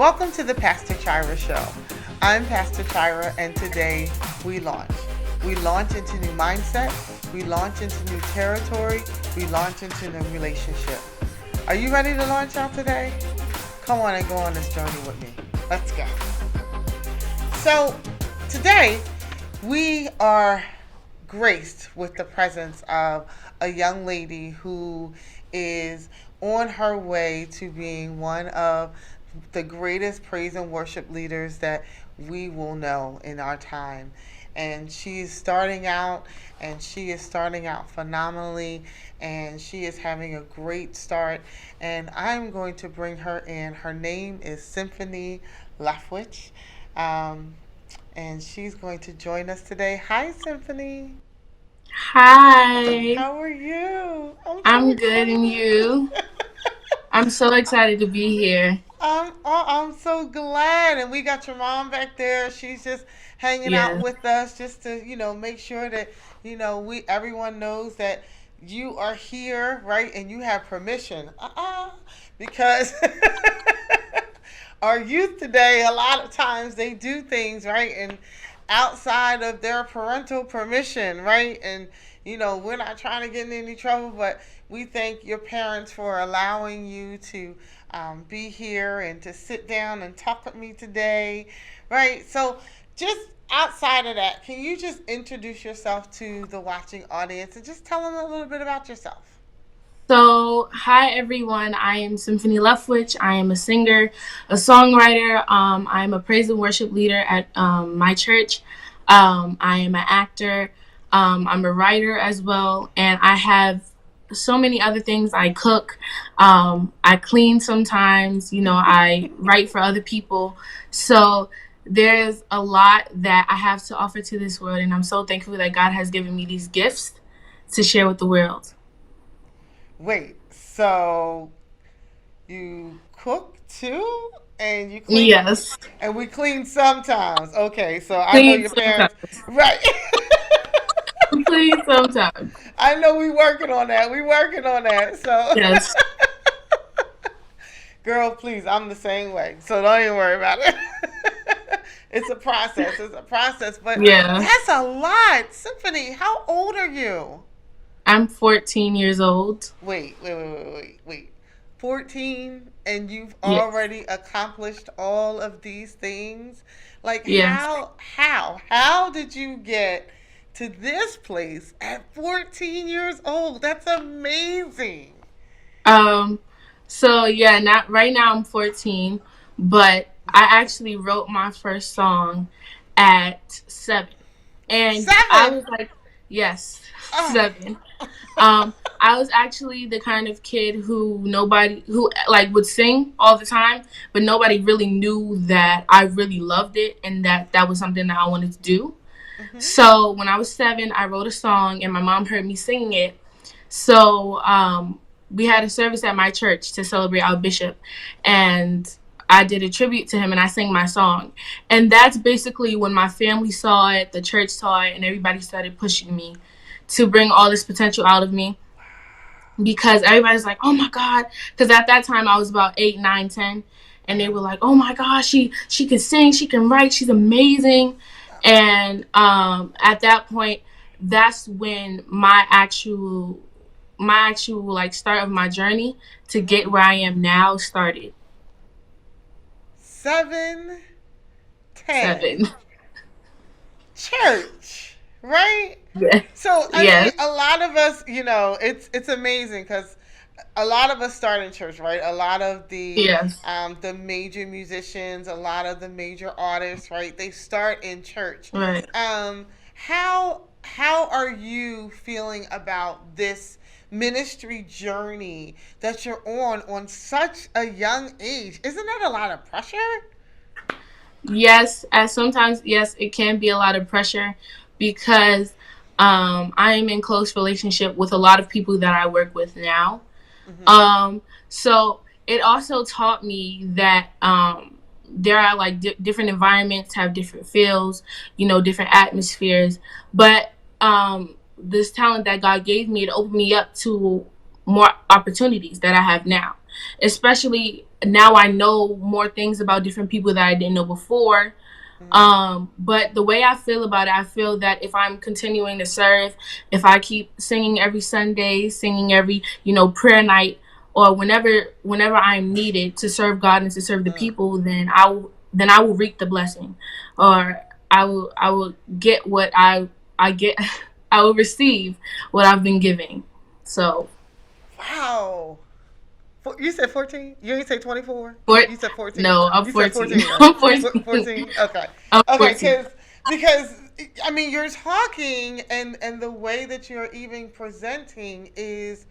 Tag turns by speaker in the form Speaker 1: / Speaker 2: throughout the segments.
Speaker 1: Welcome to the Pastor Chira Show. I'm Pastor Chira, and today we launch. We launch into new mindset, we launch into new territory, we launch into new relationship. Are you ready to launch out today? Come on and go on this journey with me. Let's go. So, today we are graced with the presence of a young lady who is on her way to being one of the greatest praise and worship leaders that we will know in our time. And she is starting out, and she is starting out phenomenally, and she is having a great start. And I'm going to bring her in. Her name is Symphony Leftwich. And she's going to join us today. Hi, Symphony.
Speaker 2: Hi,
Speaker 1: How are you? I'm so
Speaker 2: I'm good and
Speaker 1: excited.
Speaker 2: you? I'm so excited to be here.
Speaker 1: I'm so glad. And we got your mom back there. She's just hanging out
Speaker 2: Yes.
Speaker 1: with us just to, make sure that, we everyone knows that you are here, right? And you have permission. Because our youth today, a lot of times they do things, right? And outside of their parental permission, right? And we're not trying to get in any trouble, but we thank your parents for allowing you to be here and to sit down and talk with me today, right? So, just outside of that, can you just introduce yourself to the watching audience and just tell them a little bit about yourself?
Speaker 2: So, hi everyone. I am Symphony Leftwich. I am a singer, a songwriter. I am a praise and worship leader at my church. I am an actor. I'm a writer as well, and I have so many other things. I cook. I clean sometimes. I write for other people. So there's a lot that I have to offer to this world, and I'm so thankful that God has given me these gifts to share with the world.
Speaker 1: Wait, so you cook too, and you clean,
Speaker 2: Yes,
Speaker 1: and we clean sometimes. Okay, so I know
Speaker 2: clean
Speaker 1: your parents,
Speaker 2: sometimes.
Speaker 1: right?
Speaker 2: Clean sometimes.
Speaker 1: I know we working on that. We working on that. So,
Speaker 2: Yes.
Speaker 1: girl, please, I'm the same way. So don't even worry about it. It's a process. It's a process, but
Speaker 2: Yeah.
Speaker 1: that's a lot. Symphony, how old are you?
Speaker 2: I'm 14 years old.
Speaker 1: Wait. 14 and you've
Speaker 2: Yes.
Speaker 1: already accomplished all of these things? Like
Speaker 2: Yes.
Speaker 1: how did you get to this place at 14 years old? That's amazing.
Speaker 2: Um. So yeah, not right now. I'm 14, but I actually wrote my first song at 7, and I was
Speaker 1: 7.
Speaker 2: like, yes,
Speaker 1: Oh.
Speaker 2: 7. I was actually the kind of kid who like would sing all the time, but nobody really knew that I really loved it and that was something that I wanted to do.
Speaker 1: Mhm.
Speaker 2: So when I was 7, I wrote a song and my mom heard me singing it. So we had a service at my church to celebrate our bishop, and I did a tribute to him and I sang my song. And that's basically when my family saw it, the church saw it, and everybody started pushing me to bring all this potential out of me because everybody's like, oh my God. Because at that time I was about 8, 9, 10, and they
Speaker 1: Uh-huh.
Speaker 2: were like, oh my gosh, she can sing, she can write, she's amazing. And at that point, that's when my actual like start of my journey to
Speaker 1: Mhm.
Speaker 2: get where I am now started.
Speaker 1: 7, 10.
Speaker 2: 7.
Speaker 1: Church, right?
Speaker 2: Yeah.
Speaker 1: So I mean,
Speaker 2: Yes.
Speaker 1: a lot of us, it's amazing because a lot of us start in church, right? A lot of
Speaker 2: Yes.
Speaker 1: the major musicians, a lot of the major artists, right? They start in church.
Speaker 2: Right.
Speaker 1: How are you feeling about this ministry journey that you're on such a young age? Isn't that a lot of pressure?
Speaker 2: Yes, as sometimes, yes, it can be a lot of pressure because I am in close relationship with a lot of people that I work with now.
Speaker 1: Mm-hmm.
Speaker 2: So it also taught me that there are like different environments have different feels, different atmospheres. But this talent that God gave me, it opened me up to more opportunities that I have now. especially now I know more things about different people that I didn't know before.
Speaker 1: Mm.
Speaker 2: But the way I feel about it, I feel that if I'm continuing to serve, if I keep singing every Sunday, singing every, prayer night, or whenever I'm needed to serve God and to serve the
Speaker 1: Mm.
Speaker 2: people, then I will reap the blessing, or I will get what I get. I will receive what I've been giving. So,
Speaker 1: Wow. You said 14? You ain't say 24?
Speaker 2: for
Speaker 1: You said 14.
Speaker 2: no, I'm
Speaker 1: You said
Speaker 2: 14.
Speaker 1: 14, right?
Speaker 2: I'm 14.
Speaker 1: 14? Okay.
Speaker 2: I'm
Speaker 1: Okay,
Speaker 2: 14.
Speaker 1: because I mean, you're talking, and the way that you're even presenting is,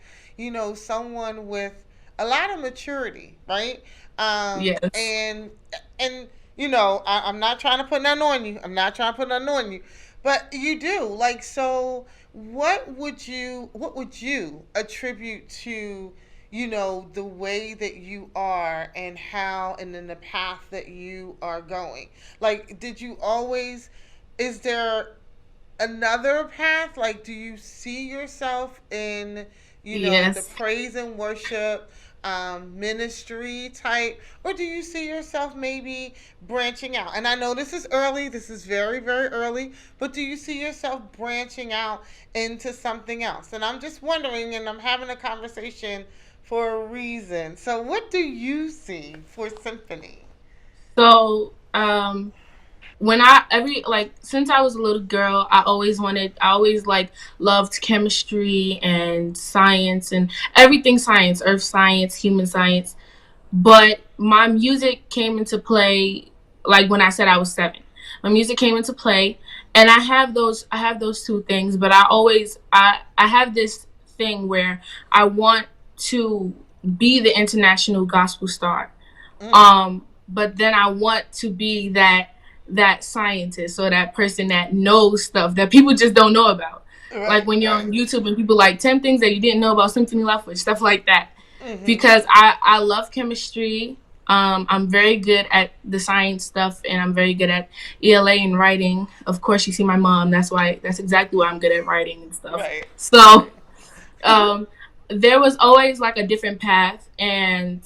Speaker 1: someone with a lot of maturity, right?
Speaker 2: Yes.
Speaker 1: And I'm not trying to put nothing on you. I'm not trying to put nothing on you, but you do. Like, so what would you attribute to, the way that you are, and how, and in the path that you are going? Like, did you always, is there another path? Like, do you see yourself in, the
Speaker 2: Yes.
Speaker 1: praise and worship ministry type, or do you see yourself maybe branching out? And I know this is early, this is very, very early, but do you see yourself branching out into something else? And I'm just wondering, and I'm having a conversation for a reason. So, what do you see for Symphony?
Speaker 2: So, when I every like since I was a little girl, I always like loved chemistry and science and everything science, earth science, human science. But my music came into play like when I said I was 7. My music came into play, and I have those two things, but I have this thing where I want to be the international gospel star.
Speaker 1: Mm,
Speaker 2: But then I want to be that scientist or that person that knows stuff that people just don't know about. Like
Speaker 1: right,
Speaker 2: when you're
Speaker 1: right.
Speaker 2: on YouTube and people like 10 things that you didn't know about Symphony Leftwich, stuff like that.
Speaker 1: Mm-hmm.
Speaker 2: Because I love chemistry. I'm very good at the science stuff, and I'm very good at ELA and writing. Of course, you see my mom. That's exactly why I'm good at writing and stuff.
Speaker 1: Right,
Speaker 2: So
Speaker 1: right.
Speaker 2: um, there was always like a different path, and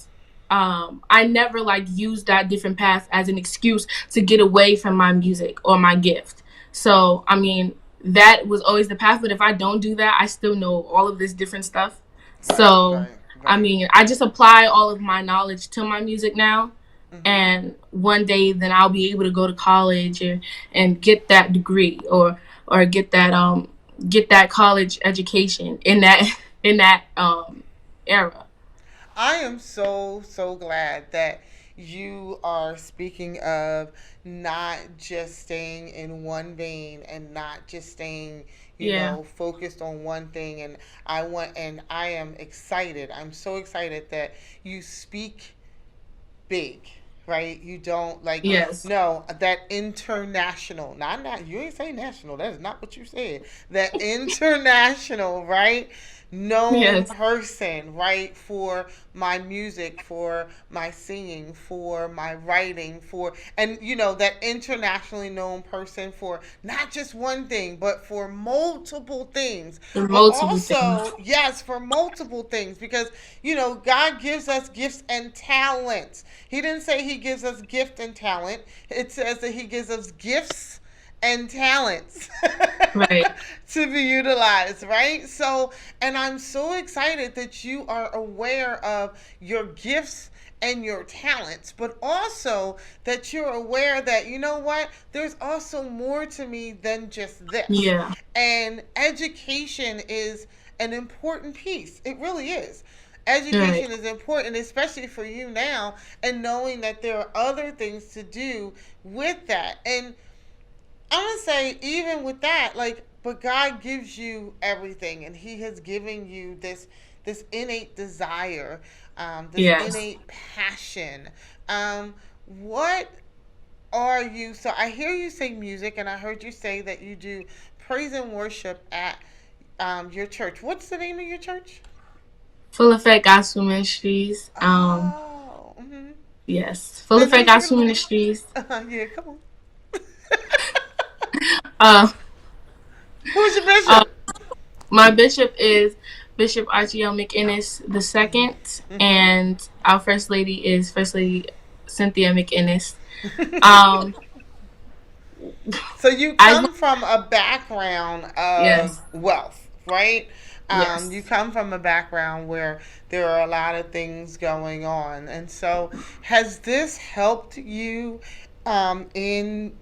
Speaker 2: I never like used that different path as an excuse to get away from my music or my gift. So I mean, that was always the path. But if I don't do that, I still know all of this different stuff.
Speaker 1: Right,
Speaker 2: So
Speaker 1: right,
Speaker 2: I
Speaker 1: right.
Speaker 2: mean, I just apply all of my knowledge to my music now.
Speaker 1: Mm-hmm.
Speaker 2: And one day, then I'll be able to go to college and get that degree, or get that college education in that era.
Speaker 1: I am so, so glad that you are speaking of not just staying in one vein, and not just staying,
Speaker 2: Yeah.
Speaker 1: focused on one thing. And I am excited. I'm so excited that you speak big, right? You don't like,
Speaker 2: Yes.
Speaker 1: no, that international, not you ain't say national. That is not what you said. That international, right? Known
Speaker 2: Yes.
Speaker 1: person, right? For my music, for my singing, for my writing, and that internationally known person for not just one thing, but for multiple things.
Speaker 2: The
Speaker 1: But
Speaker 2: multiple things.
Speaker 1: also, yes, for multiple things, because God gives us gifts and talents. He didn't say He gives us gift and talent. It says that He gives us gifts and talents
Speaker 2: Right.
Speaker 1: to be utilized, right? So, and I'm so excited that you are aware of your gifts and your talents, but also that you're aware that, what, there's also more to me than just this.
Speaker 2: Yeah.
Speaker 1: And education is an important piece. It really is.
Speaker 2: Right.
Speaker 1: Education is important, especially for you now, and knowing that there are other things to do with that. And I'm gonna say, even with that, like, but God gives you everything, and He has given you this innate desire, this
Speaker 2: Yes.
Speaker 1: innate passion. What are you? So I hear you say music, and I heard you say that you do praise and worship at your church. What's the name of your church?
Speaker 2: Full Effect Gospel Ministries.
Speaker 1: Oh, mm-hmm.
Speaker 2: Yes. Full
Speaker 1: And let
Speaker 2: Effect
Speaker 1: me see
Speaker 2: Gospel
Speaker 1: the name.
Speaker 2: Ministries.
Speaker 1: Yeah, come on.
Speaker 2: Uh,
Speaker 1: Who's your
Speaker 2: uh,
Speaker 1: bishop?
Speaker 2: my bishop is Bishop Archie McInnes the second,
Speaker 1: Mm-hmm.
Speaker 2: and our First Lady is First Lady Cynthia McInnes. Um,
Speaker 1: So you
Speaker 2: I went,
Speaker 1: come from a background of
Speaker 2: yes,
Speaker 1: wealth, right? You
Speaker 2: yes.
Speaker 1: come from a background where there are a lot of things going on, and so has this helped you in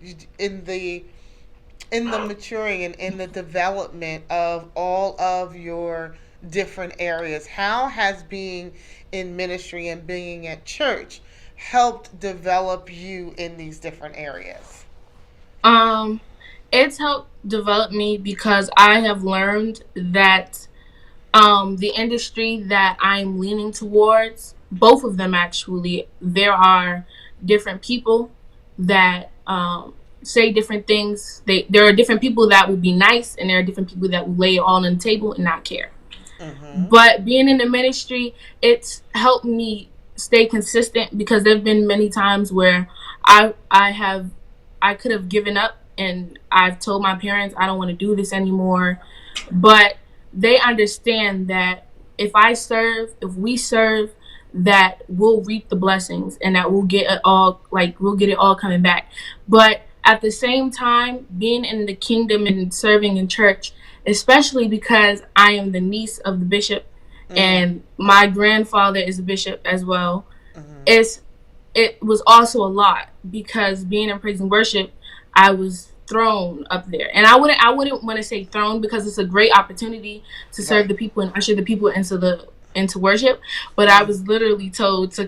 Speaker 1: the maturing and in the development of all of your different areas? How has being in ministry and being at church helped develop you in these different areas?
Speaker 2: Um, it's helped develop me because I have learned that the industry that I'm leaning towards, both of them actually, there are different people that say different things. There are different people that will be nice, and there are different people that will lay it all on the table and not care.
Speaker 1: Mm-hmm.
Speaker 2: But being in the ministry, it's helped me stay consistent because there've been many times where I could have given up and I've told my parents I don't want to do this anymore. But they understand that if we serve, that we'll reap the blessings and that we'll get it all coming back. But at the same time, being in the kingdom and serving in church, especially because I am the niece of the bishop
Speaker 1: Mm.
Speaker 2: and my grandfather is a bishop as well,
Speaker 1: Mm-hmm.
Speaker 2: it's it was also a lot because being in praise and worship, I was thrown up there. And I wouldn't want to say thrown because it's a great opportunity to serve
Speaker 1: Right.
Speaker 2: the people and usher the people into worship, but I
Speaker 1: Mm.
Speaker 2: was literally told to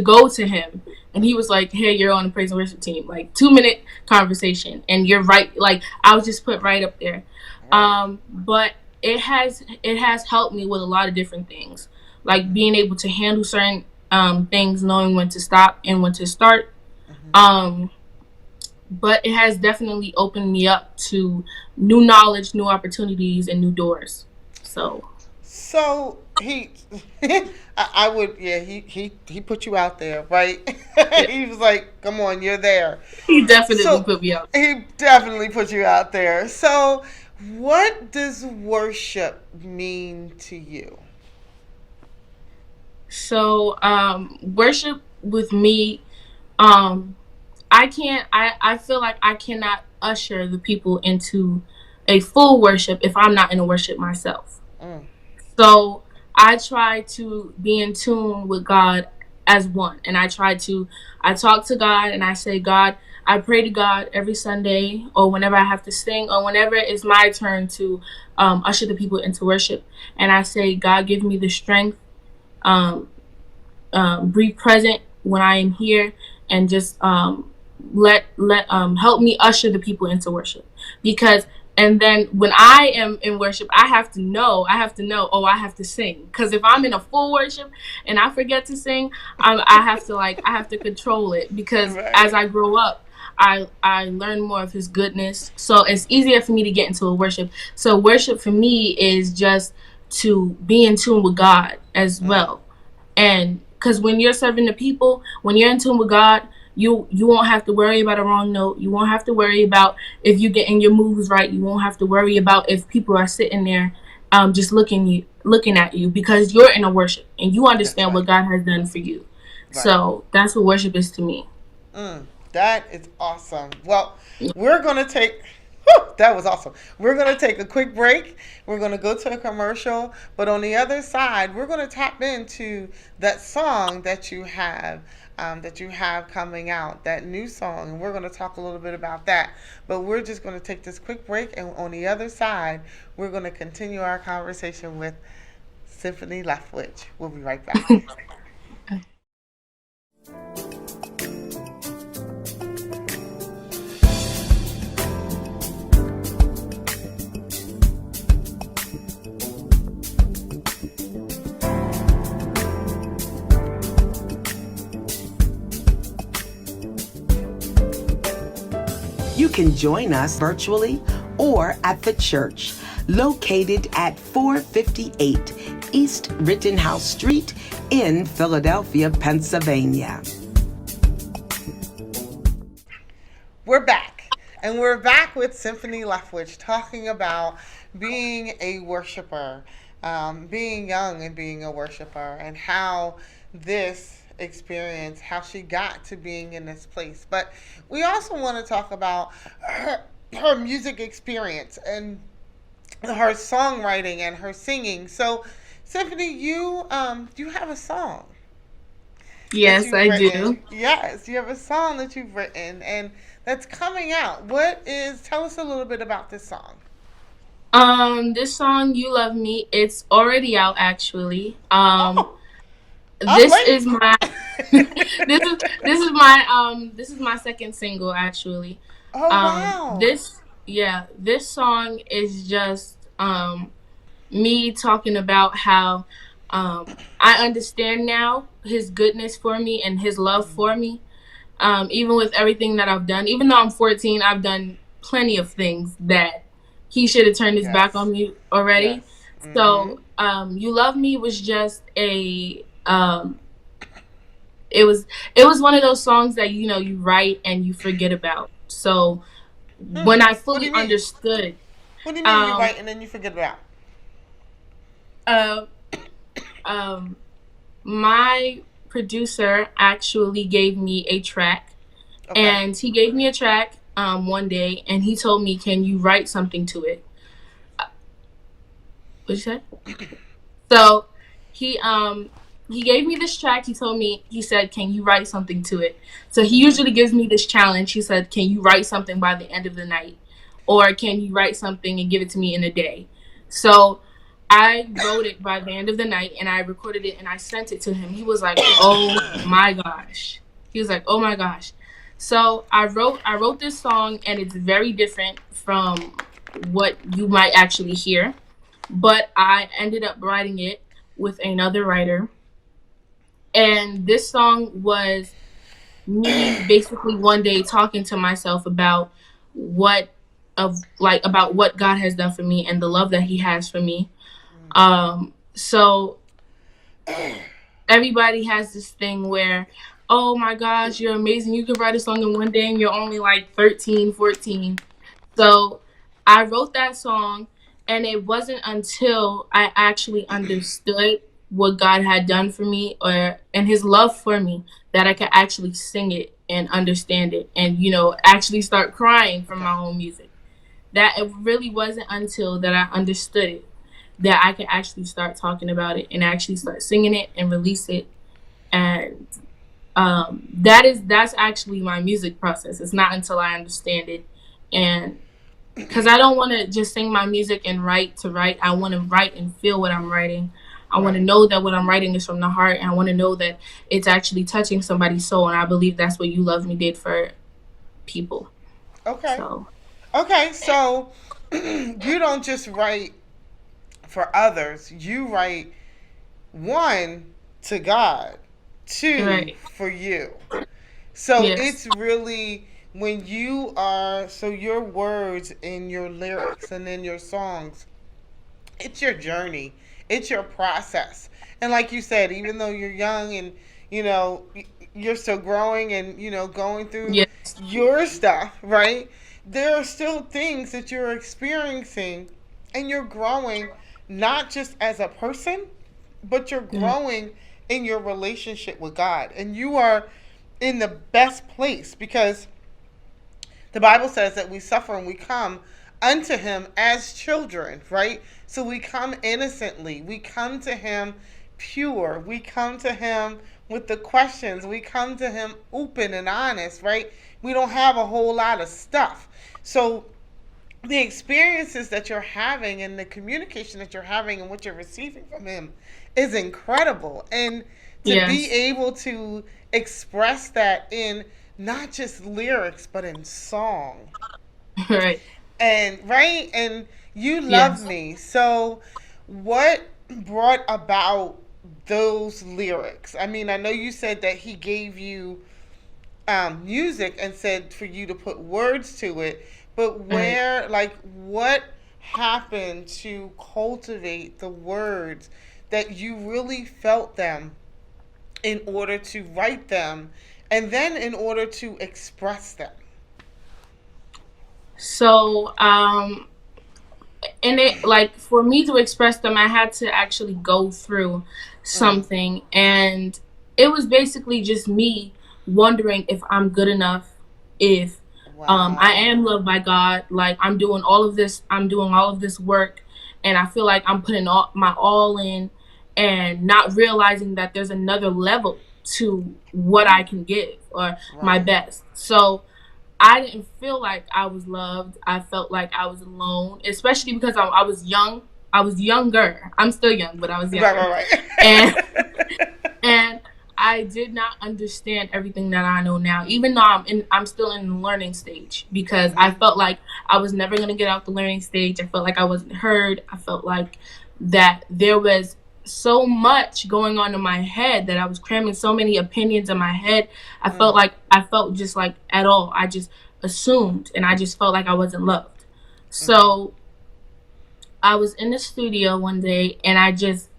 Speaker 2: go to him, and he was like, "Hey, you're on the praise and worship team." Like 2 minute conversation, and you're right. Like I was just put right up there.
Speaker 1: Right.
Speaker 2: But it has helped me with a lot of different things, like
Speaker 1: Mm-hmm.
Speaker 2: being able to handle certain things, knowing when to stop and when to start.
Speaker 1: Mm-hmm.
Speaker 2: Um, but it has definitely opened me up to new knowledge, new opportunities, and new doors. So
Speaker 1: So he, I would, yeah, he put you out there, right?
Speaker 2: yeah,
Speaker 1: He was like, "Come on, you're there."
Speaker 2: he definitely
Speaker 1: So
Speaker 2: put me up.
Speaker 1: he definitely put you out there. So, what does worship mean to you?
Speaker 2: So worship with me, um, I can't. I feel like I cannot usher the people into a full worship if I'm not in a worship myself.
Speaker 1: Mm.
Speaker 2: So I try to be in tune with God as one. And I talk to God and I say, God, I pray to God every Sunday or whenever I have to sing or whenever it's my turn to usher the people into worship. And I say, God, give me the strength, um, be present when I am here, and just let help me usher the people into worship. Because and then when I am in worship, I have to know, oh, I have to sing. Because if I'm in a full worship and I forget to sing, I have to control it. Because as
Speaker 1: Right.
Speaker 2: I grow up, I learn more of His goodness, so it's easier for me to get into a worship. So worship for me is just to be in tune with God as
Speaker 1: Mm.
Speaker 2: well. And because when you're serving the people, when you're in tune with God, you won't have to worry about a wrong note. You won't have to worry about if you're getting your moves right. You won't have to worry about if people are sitting there just looking at you, because you're in a worship and you
Speaker 1: That's
Speaker 2: understand
Speaker 1: right.
Speaker 2: what God has done for you.
Speaker 1: Right.
Speaker 2: So that's what worship is to me.
Speaker 1: Mm. That is awesome. Well, we're gonna take. Whew, that was awesome. We're going to take a quick break. We're going to go to a commercial. But on the other side, we're going to tap into that song that you have coming out, that new song. And we're going to talk a little bit about that. But we're just going to take this quick break. And on the other side, we're going to continue our conversation with Symphony Leftwich. We'll be right back.
Speaker 3: You can join us virtually or at the church, located at 458 East Rittenhouse Street in Philadelphia, Pennsylvania.
Speaker 1: We're back. And we're back with Symphony Leftwich talking about being a worshiper. being young and being a worshiper, and how this experience, how she got to being in this place. But we also want to talk about her music experience and her songwriting and her singing. So, Symphony, you have a song that
Speaker 2: Yes,
Speaker 1: you've
Speaker 2: I
Speaker 1: written.
Speaker 2: do.
Speaker 1: Yes, you have a song that you've written, and that's coming out. What is? Tell us a little bit about this song.
Speaker 2: This song "You Love Me," it's already out actually.
Speaker 1: Oh, I'm
Speaker 2: This is
Speaker 1: late.
Speaker 2: my this is my second single actually.
Speaker 1: Oh wow.
Speaker 2: This song is just me talking about how I understand now his goodness for me and his love for me. Even with everything that I've done, even though I'm 14, I've done plenty of things that he should have turned his back on
Speaker 1: Yes.
Speaker 2: me already.
Speaker 1: Yes. Mm-hmm.
Speaker 2: So, "You Love Me" was just it was one of those songs that you write and you forget about. So when I
Speaker 1: What do
Speaker 2: fully
Speaker 1: you mean?
Speaker 2: understood,
Speaker 1: What do you mean you
Speaker 2: um,
Speaker 1: write and then you forget about?
Speaker 2: uh, um, my producer actually gave me a track,
Speaker 1: Okay.
Speaker 2: and he gave me a track one day, and he told me, "Can you write something to it?" What'd you say? So he um he gave me this track. He said, "Can you write something to it?" So he
Speaker 1: Mm-hmm.
Speaker 2: usually gives me this challenge. He said, "Can you write something by the end of the night?" Or "Can you write something and give it to me in a day?" So I wrote it by the end of the night, and I recorded it and I sent it to him. He was like, "Oh my gosh." He was like, "Oh my gosh." So I wrote this song, and it's very different from what you might actually hear, but I ended up writing it with another writer. And this song was me basically one day talking to myself about what about what God has done for me and the love that he has for me. So everybody has this thing where, "Oh my gosh, you're amazing. You could write a song in one day and you're only like 13, 14." So I wrote that song, and it wasn't until I actually understood what God had done for me, or and his love for me, that I could actually sing it and understand it, and actually start crying from
Speaker 1: Okay.
Speaker 2: my own music. That it really wasn't until that I understood it that I could actually start talking about it and actually start singing it and release it. And that's actually my music process. It's not until I understand it, and because I don't want to just sing my music and write to write. I want to write and feel what I'm writing. I want to
Speaker 1: Right.
Speaker 2: know that what I'm writing is from the heart, and I want to know that it's actually touching somebody's soul. And I believe that's what "You Love Me" did for people.
Speaker 1: Okay.
Speaker 2: So,
Speaker 1: Okay. So you don't just write for others. You write one to God, two
Speaker 2: right,
Speaker 1: for you. So
Speaker 2: yes,
Speaker 1: it's really when you are so your words and your lyrics and then your songs, it's your journey, it's your process. And like you said, even though you're young and you know you're still growing and going through
Speaker 2: yes,
Speaker 1: your stuff, right? There are still things that you're experiencing and you're growing, not just as a person, but you're
Speaker 2: mm,
Speaker 1: growing in your relationship with God. And you are in the best place because the Bible says that we suffer and we come unto him as children, right? So we come innocently. We come to him pure. We come to him with the questions. We come to him open and honest, right? We don't have a whole lot of stuff. So the experiences that you're having and the communication that you're having and what you're receiving from him is incredible. And to be
Speaker 2: yes,
Speaker 1: able to express that in not just lyrics but in song,
Speaker 2: right,
Speaker 1: and right, and you love
Speaker 2: yes.
Speaker 1: me. So what brought about those lyrics? I mean, I know you said that he gave you music and said for you to put words to it, but
Speaker 2: Right.
Speaker 1: where, like, what happened to cultivate the words that you really felt them in order to write them and then in order to express them?
Speaker 2: So, and it, like, for me to express them, I had to actually go through
Speaker 1: Mm.
Speaker 2: something, and it was basically just me wondering if I'm good enough, if I am
Speaker 1: Wow.
Speaker 2: loved by God. Like, I'm doing all of this work, and I feel like I'm putting all my all in, and not realizing that there's another level to what I can give, or my
Speaker 1: Right.
Speaker 2: best. So I didn't feel like I was loved. I felt like I was alone, especially because I was young. I was younger. I'm still young, but I was
Speaker 1: Right,
Speaker 2: younger. And
Speaker 1: right,
Speaker 2: and I did not understand everything that I know now, even though I'm still in the learning stage, because I
Speaker 1: mm-hmm.
Speaker 2: felt like I was never gonna get out the learning stage. I felt like I wasn't heard. I felt like that there was so much going on in my head, that I was cramming so many opinions in my head.
Speaker 1: Mm.
Speaker 2: I felt just like, at all. I just assumed, and I just felt like I wasn't loved.
Speaker 1: Mm-hmm.
Speaker 2: So I was in the studio one day, and I just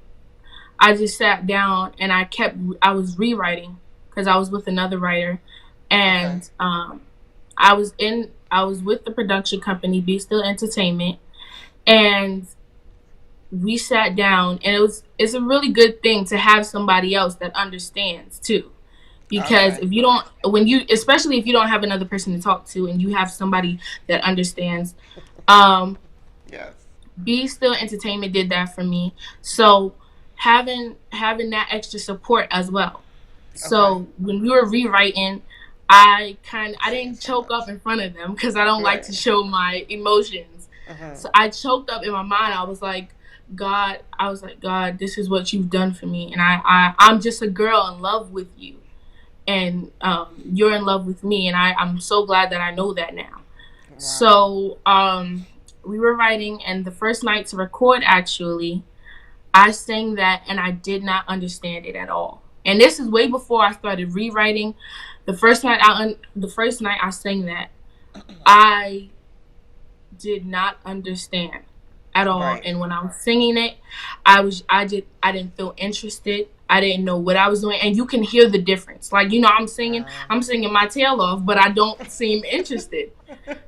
Speaker 2: sat down, and I was rewriting, because I was with another writer,
Speaker 1: Okay.
Speaker 2: and I was with the production company, Be Still Entertainment, and we sat down, and it's a really good thing to have somebody else that understands too, because
Speaker 1: Okay.
Speaker 2: if you don't when you especially if you don't have another person to talk to, and you have somebody that understands. um
Speaker 1: Yes.
Speaker 2: Be Still Entertainment did that for me. So having that extra support as well.
Speaker 1: Okay.
Speaker 2: So when we were rewriting, I
Speaker 1: Singing
Speaker 2: didn't
Speaker 1: so
Speaker 2: choke
Speaker 1: much.
Speaker 2: up in front of them, because I don't like
Speaker 1: Right.
Speaker 2: to show my emotions.
Speaker 1: Mm-hmm.
Speaker 2: So I choked up in my mind. I was like, God, this is what you've done for me, and I'm just a girl in love with you, and you're in love with me, and I'm so glad that I know that now.
Speaker 1: Wow.
Speaker 2: So we were writing, and the first night to record, actually, I sang that, and I did not understand it at all. And this is way before I started rewriting. The first night I sang that, I did not understand at all.
Speaker 1: Right.
Speaker 2: And when I was singing it, I didn't feel interested. I didn't know what I was doing, and you can hear the difference. Like,
Speaker 1: Wow.
Speaker 2: I'm singing my tail off, but I don't seem interested.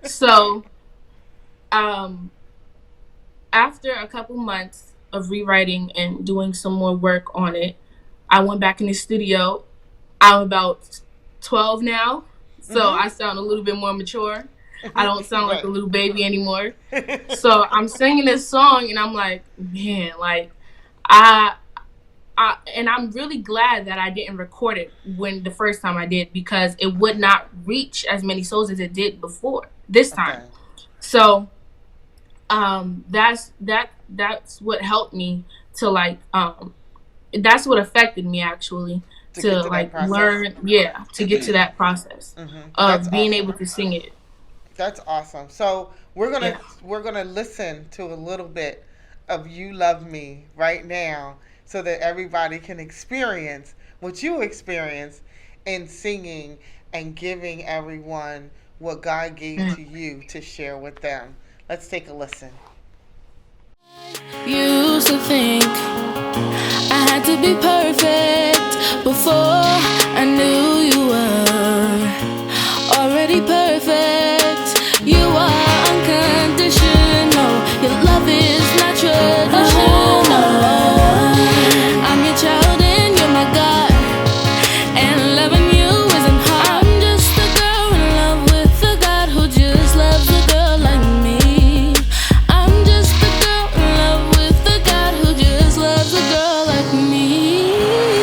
Speaker 2: So um after a couple months of rewriting and doing some more work on it, I went back in the studio. I'm about 12 now, so
Speaker 1: Mm-hmm.
Speaker 2: I sound a little bit more mature. I don't sound like a
Speaker 1: Right.
Speaker 2: little baby anymore. So I'm singing this song, and I'm like, man, like, I, and I'm really glad that I didn't record it when the first time I did, because it would
Speaker 1: Okay.
Speaker 2: not reach as many souls as it did before this time.
Speaker 1: Okay.
Speaker 2: So that's what helped me to, like, that's what affected me, actually,
Speaker 1: To get
Speaker 2: to,
Speaker 1: to that
Speaker 2: like,
Speaker 1: process.
Speaker 2: learn, yeah, to get to that process
Speaker 1: That's
Speaker 2: of being able
Speaker 1: awesome.
Speaker 2: to sing it.
Speaker 1: That's awesome. So we're gonna
Speaker 2: Yeah.
Speaker 1: we're gonna listen to a little bit of "You Love Me" right now, so that everybody can experience what you experience in singing and giving everyone what God gave
Speaker 2: Mm.
Speaker 1: to you to share with them. Let's take a listen.
Speaker 2: Used to think I had to be perfect before I knew you were already perfect. You are unconditional. Your love is not traditional. I'm your child and you're my God, and loving you isn't hard. I'm just a girl in love with a God who just loves a girl like me. I'm just a girl in love with a God who just loves a girl like me.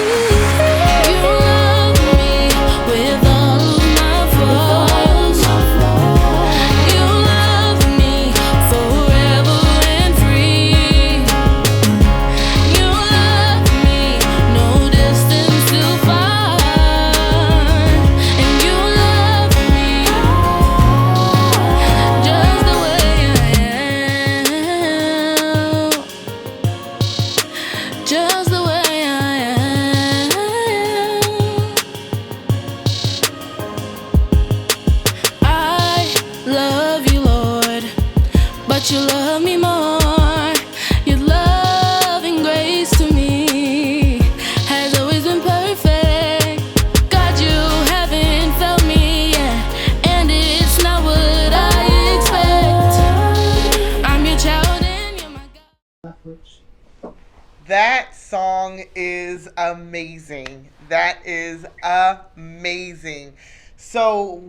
Speaker 1: That song is amazing. That is amazing. So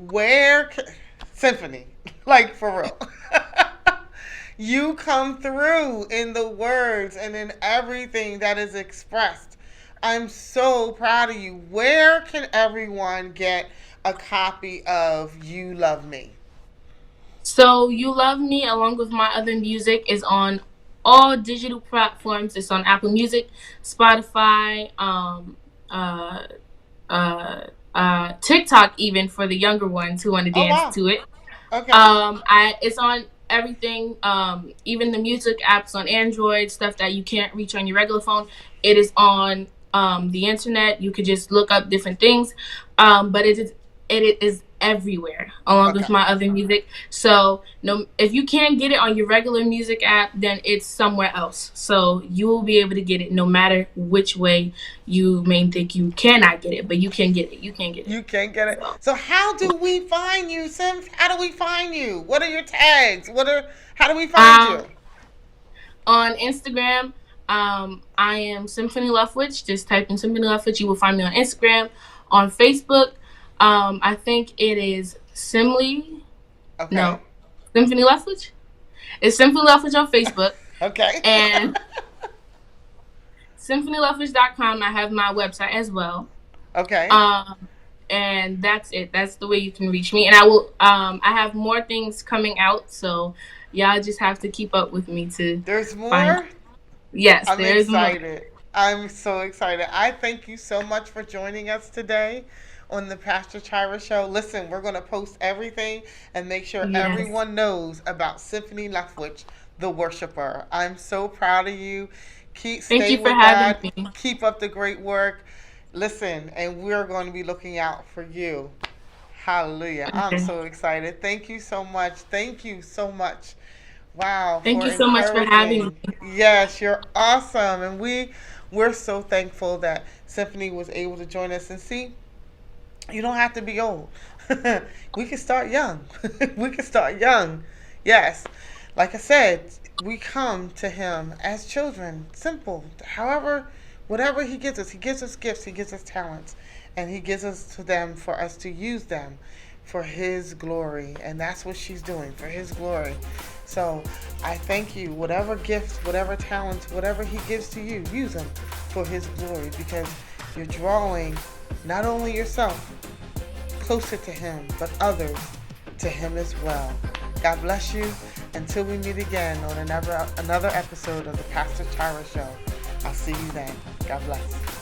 Speaker 1: Symphony, like for real. You come through in the words and in everything that is expressed. I'm so proud of you. Where can everyone get a copy of You Love Me?
Speaker 2: So You Love Me, along with my other music, is on all digital platforms. It's on Apple Music, Spotify, uh, TikTok, even for the younger ones who want to
Speaker 1: Oh,
Speaker 2: dance
Speaker 1: wow.
Speaker 2: to it.
Speaker 1: Okay.
Speaker 2: It's on everything, even the music apps on Android, stuff that you can't reach on your regular phone. It is on the internet. You could just look up different things, but it is everywhere along
Speaker 1: Okay.
Speaker 2: with my other music. So no, if you can't get it on your regular music app, then it's somewhere else. So you will be able to get it no matter which way you may think you cannot get it, but you can get it. You can get it.
Speaker 1: You can get it.
Speaker 2: So,
Speaker 1: So how do we find you, Sim? How do we find you? What are your tags? How do we find
Speaker 2: um,
Speaker 1: you?
Speaker 2: on Instagram, I am Symphony Leftwich. Just type in Symphony Leftwich. You will find me on Instagram. On Facebook, I think it is Simly.
Speaker 1: Okay.
Speaker 2: No, Symphony Leftwich. It's Symphony Leftwich on Facebook.
Speaker 1: Okay.
Speaker 2: And symphonyleftwich.com. I have my website as well.
Speaker 1: Okay.
Speaker 2: And that's it. That's the way you can reach me. And I will. I have more things coming out, so y'all just have to keep up with me to
Speaker 1: There's
Speaker 2: find.
Speaker 1: more?
Speaker 2: Yes,
Speaker 1: I'm
Speaker 2: there is more.
Speaker 1: excited. I'm so excited. I thank you so much for joining us today on the Pastor Chira Show. Listen, we're going to post everything and make sure
Speaker 2: Yes.
Speaker 1: everyone knows about Symphony Leftwich, the worshiper. I'm so proud of you.
Speaker 2: Thank
Speaker 1: Stay
Speaker 2: you for
Speaker 1: with
Speaker 2: having
Speaker 1: God.
Speaker 2: me.
Speaker 1: Keep up the great work. Listen, and we're going to be looking out for you. Hallelujah. I'm
Speaker 2: Okay.
Speaker 1: so excited. Thank you so much. Thank you so much. Wow,
Speaker 2: Thank
Speaker 1: for
Speaker 2: you so much for having
Speaker 1: encouraging.
Speaker 2: me.
Speaker 1: Yes, you're awesome. And we're so thankful that Symphony was able to join us. And see, you don't have to be old. We can start young. We can start young. Yes. Like I said, we come to him as children. Simple. However, whatever he gives us gifts, he gives us talents, and he gives us to them for us to use them for his glory. And that's what she's doing, for his glory. So I thank you. Whatever gifts, whatever talents, whatever he gives to you, use them for his glory, because you're drawing not only yourself closer to him, but others to him as well. God bless you. Until we meet again on another episode of the Pastor Chira Show. I'll see you then. God bless.